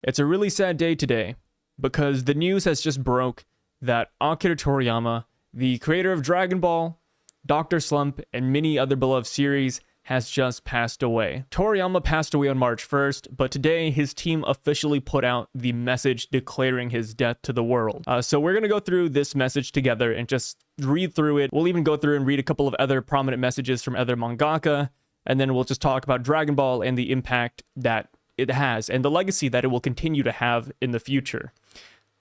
It's a really sad day today because the news has just broke that Akira Toriyama, the creator of Dragon Ball, Dr. Slump, and many other beloved series, has just passed away. Toriyama passed away on March 1st, but today his team officially put out the message declaring his death to the world. So we're going to go through this message together and just read through it. We'll even go through and read a couple of other prominent messages from other mangaka, and then we'll just talk about Dragon Ball and the impact that it has and the legacy that it will continue to have in the future.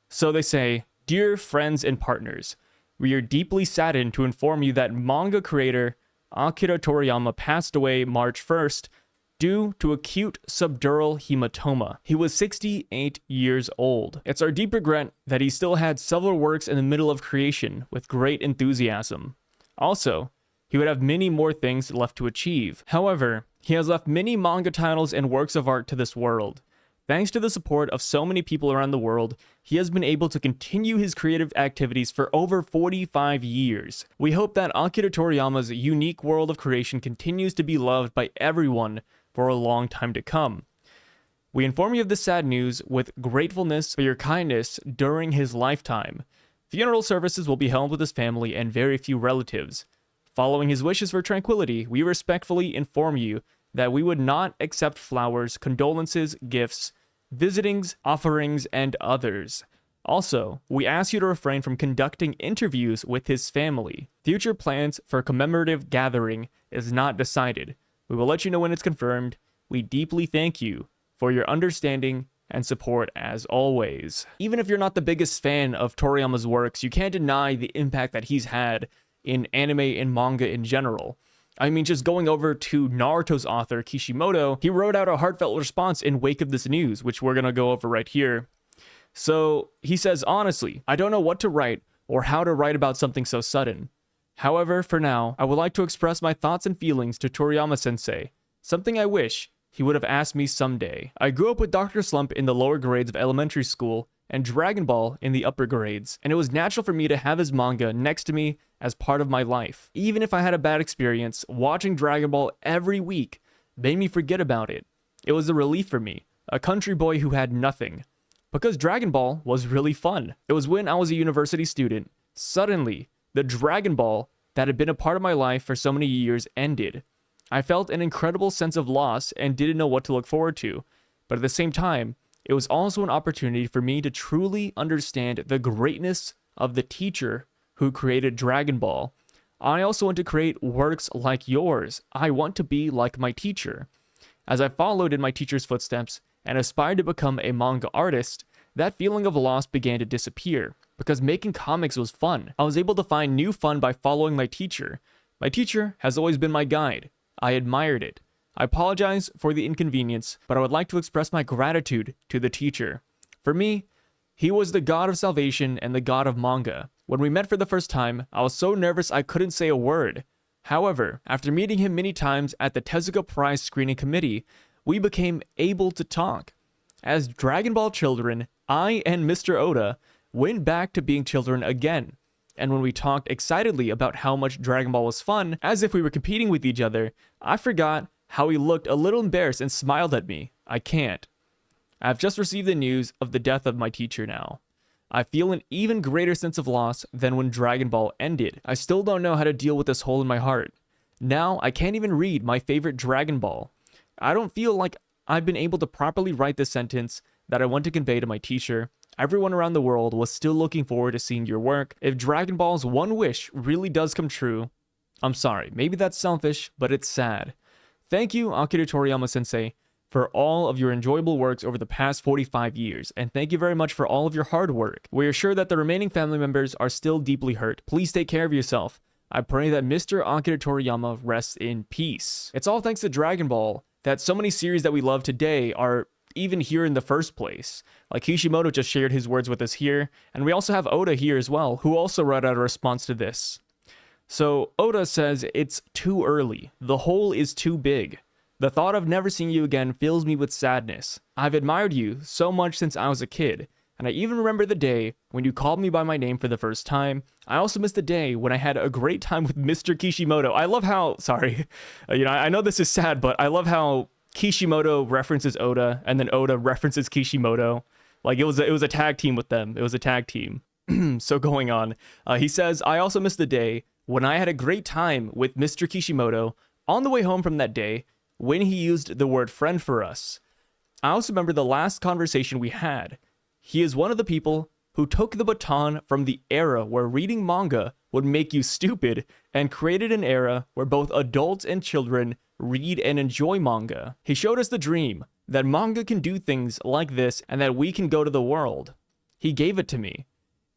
So they say, "Dear friends and partners, we are deeply saddened to inform you that manga creator Akira Toriyama passed away March 1st due to acute subdural hematoma. He was 68 years old. It's our deep regret that he still had several works in the middle of creation with great enthusiasm. Also, he would have many more things left to achieve. However, he has left many manga titles and works of art to this world. Thanks to the support of so many people around the world, he has been able to continue his creative activities for over 45 years. We hope that Akira Toriyama's unique world of creation continues to be loved by everyone for a long time to come. We inform you of this sad news with gratefulness for your kindness during his lifetime. Funeral services will be held with his family and very few relatives. Following his wishes for tranquility, we respectfully inform you that we would not accept flowers, condolences, gifts, visitings, offerings, and others. Also, we ask you to refrain from conducting interviews with his family. Future plans for a commemorative gathering is not decided. We will let you know when it's confirmed. We deeply thank you for your understanding and support as always." Even if you're not the biggest fan of Toriyama's works, you can't deny the impact that he's had in anime and manga in general. I mean, just going over to Naruto's author, Kishimoto, he wrote out a heartfelt response in wake of this news, which we're going to go over right here. So he says, "Honestly, I don't know what to write or how to write about something so sudden. However, for now, I would like to express my thoughts and feelings to Toriyama-sensei, something I wish he would have asked me someday. I grew up with Dr. Slump in the lower grades of elementary school and Dragon Ball in the upper grades, and it was natural for me to have his manga next to me as part of my life. Even if I had a bad experience, watching Dragon Ball every week made me forget about it. It was a relief for me, a country boy who had nothing, because Dragon Ball was really fun. It was when I was a university student. Suddenly, the Dragon Ball that had been a part of my life for so many years ended. I felt an incredible sense of loss and didn't know what to look forward to, but at the same time, it was also an opportunity for me to truly understand the greatness of the teacher who created Dragon Ball. I also want to create works like yours. I want to be like my teacher. As I followed in my teacher's footsteps and aspired to become a manga artist, that feeling of loss began to disappear because making comics was fun. I was able to find new fun by following my teacher. My teacher has always been my guide. I admired it. I apologize for the inconvenience, but I would like to express my gratitude to the teacher. For me, he was the god of salvation and the god of manga. When we met for the first time, I was so nervous I couldn't say a word. However, after meeting him many times at the Tezuka Prize screening committee, we became able to talk. As Dragon Ball children, I and Mr. Oda went back to being children again. And when we talked excitedly about how much Dragon Ball was fun, as if we were competing with each other, I forgot how he looked a little embarrassed and smiled at me. I can't. I've just received the news of the death of my teacher now. I feel an even greater sense of loss than when Dragon Ball ended. I still don't know how to deal with this hole in my heart. Now, I can't even read my favorite Dragon Ball. I don't feel like I've been able to properly write the sentence that I want to convey to my teacher. Everyone around the world was still looking forward to seeing your work. If Dragon Ball's one wish really does come true, I'm sorry, maybe that's selfish, but it's sad. Thank you, Akira Toriyama-sensei, for all of your enjoyable works over the past 45 years, and thank you very much for all of your hard work. We are sure that the remaining family members are still deeply hurt. Please take care of yourself. I pray that Mr. Akira Toriyama rests in peace." It's all thanks to Dragon Ball that so many series that we love today are even here in the first place. Like Kishimoto just shared his words with us here, and we also have Oda here as well, who also wrote out a response to this. So Oda says, "It's too early. The hole is too big. The thought of never seeing you again fills me with sadness. I've admired you so much since I was a kid, and I even remember the day when you called me by my name for the first time. I also miss the day when I had a great time with Mr. Kishimoto." I love how, sorry, I know this is sad, but I love how Kishimoto references Oda, and then Oda references Kishimoto. Like it was a tag team with them. It was a tag team. So going on, he says, I also miss the day when I had a great time with Mr. Kishimoto on the way home from that day when he used the word friend for us. I also remember the last conversation we had. He is one of the people who took the baton from the era where reading manga would make you stupid and created an era where both adults and children read and enjoy manga. He showed us the dream that manga can do things like this and that we can go to the world. He gave it to me.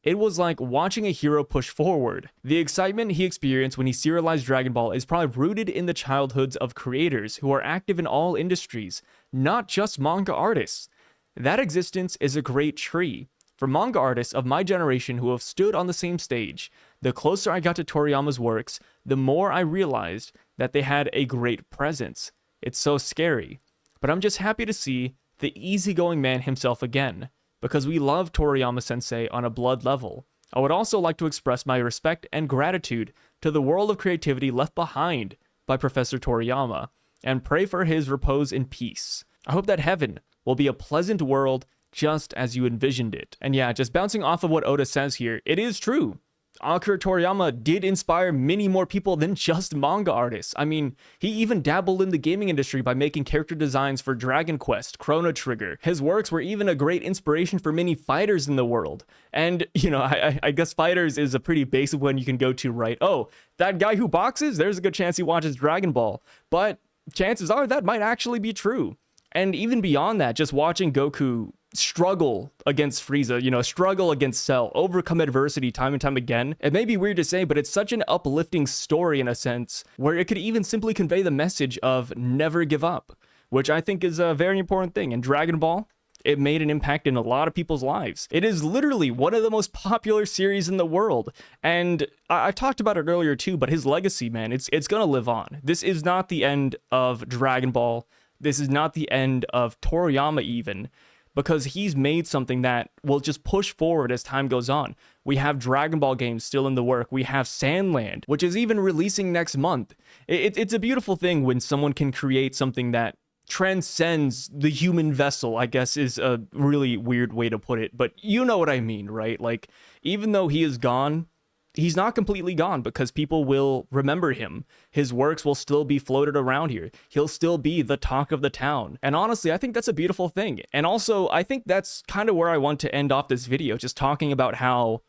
It was like watching a hero push forward. The excitement he experienced when he serialized Dragon Ball is probably rooted in the childhoods of creators who are active in all industries, not just manga artists. That existence is a great tree. For manga artists of my generation who have stood on the same stage, the closer I got to Toriyama's works, the more I realized that they had a great presence. It's so scary. But I'm just happy to see the easygoing man himself again, because we love Toriyama-sensei on a blood level. I would also like to express my respect and gratitude to the world of creativity left behind by Professor Toriyama, and pray for his repose in peace. I hope that heaven will be a pleasant world just as you envisioned it. And yeah, just bouncing off of what Oda says here, it is true. Akira Toriyama did inspire many more people than just manga artists. I mean, he even dabbled in the gaming industry by making character designs for Dragon Quest, Chrono Trigger. His works were even a great inspiration for many fighters in the world. And, you know, I guess fighters is a pretty basic one you can go to, right? Oh, that guy who boxes? There's a good chance he watches Dragon Ball. But chances are that might actually be true. And even beyond that, just watching Goku struggle against Frieza, you know, struggle against Cell, overcome adversity time and time again. It may be weird to say, but it's such an uplifting story in a sense, where it could even simply convey the message of never give up, which I think is a very important thing. In Dragon Ball, it made an impact in a lot of people's lives. It is literally one of the most popular series in the world. And I talked about it earlier too, but his legacy, man, it's gonna live on. This is not the end of Dragon Ball. This is not the end of Toriyama even, because he's made something that will just push forward as time goes on. We have Dragon Ball games still in the work. We have Sandland, which is even releasing next month. It's a beautiful thing when someone can create something that transcends the human vessel, I guess is a really weird way to put it, but you know what I mean, right? Like, even though he is gone, he's not completely gone, because people will remember him. His works will still be floated around here. He'll still be the talk of the town. And honestly, I think that's a beautiful thing. And also, I think that's kind of where I want to end off this video, just talking about how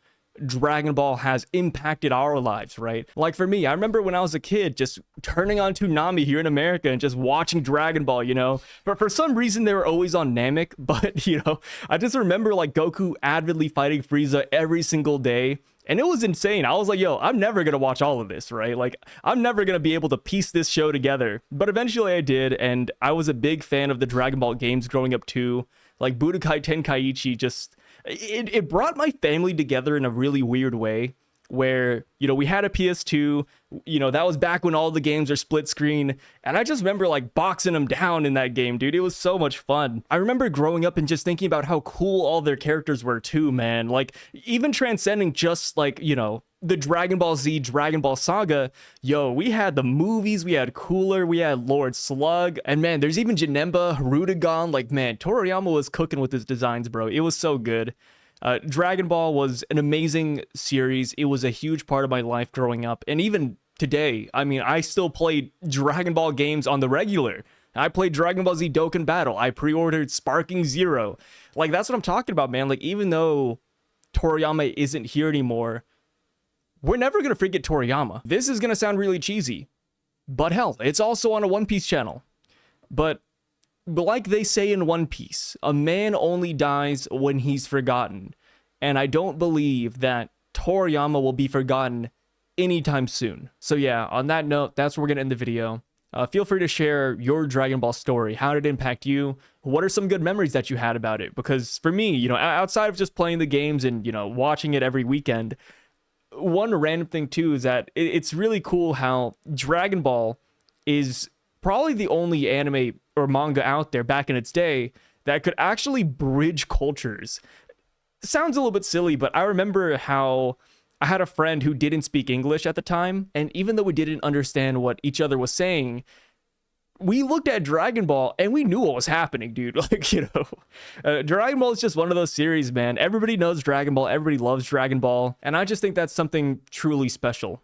Dragon Ball has impacted our lives, right? Like for me, I remember when I was a kid just turning on Toonami here in America and just watching Dragon Ball, you know? But for some reason, they were always on Namek, but, you know, I just remember like Goku avidly fighting Frieza every single day. And it was insane. I was like, yo, I'm never going to watch all of this, right? Like, I'm never going to be able to piece this show together. But eventually I did, and I was a big fan of the Dragon Ball games growing up too. Like, Budokai Tenkaichi just... It brought my family together in a really weird way, where, you know, we had a PS2, you know, that was back when all the games are split screen, and I just remember like boxing them down in that game, dude. It was so much fun. I remember growing up and just thinking about how cool all their characters were too, man. Like, even transcending just like, you know, the Dragon Ball Z, Dragon Ball Saga, yo, we had the movies, we had Cooler, we had Lord Slug, and man, there's even Janemba, Rudagon. Like, man, Toriyama was cooking with his designs, bro. It was so good. Dragon Ball was an amazing series. It was a huge part of my life growing up. And even today, I mean, I still play Dragon Ball games on the regular. I played Dragon Ball Z Dokkan Battle. I pre-ordered Sparking Zero. Like, that's what I'm talking about, man. Like, even though Toriyama isn't here anymore, we're never going to forget Toriyama. This is going to sound really cheesy, but hell, it's also on a One Piece channel. But like they say in One Piece, a man only dies when he's forgotten. And I don't believe that Toriyama will be forgotten anytime soon. So yeah, on that note, that's where we're going to end the video. Feel free to share your Dragon Ball story. How did it impact you? What are some good memories that you had about it? Because for me, you know, outside of just playing the games and, you know, watching it every weekend, one random thing too is that it's really cool how Dragon Ball is probably the only anime or manga out there back in its day that could actually bridge cultures. Sounds a little bit silly, but I remember how I had a friend who didn't speak English at the time, and even though we didn't understand what each other was saying, we looked at Dragon Ball and we knew what was happening, dude. Like, Dragon Ball is just one of those series, man. Everybody knows Dragon Ball. Everybody loves Dragon Ball. And I just think that's something truly special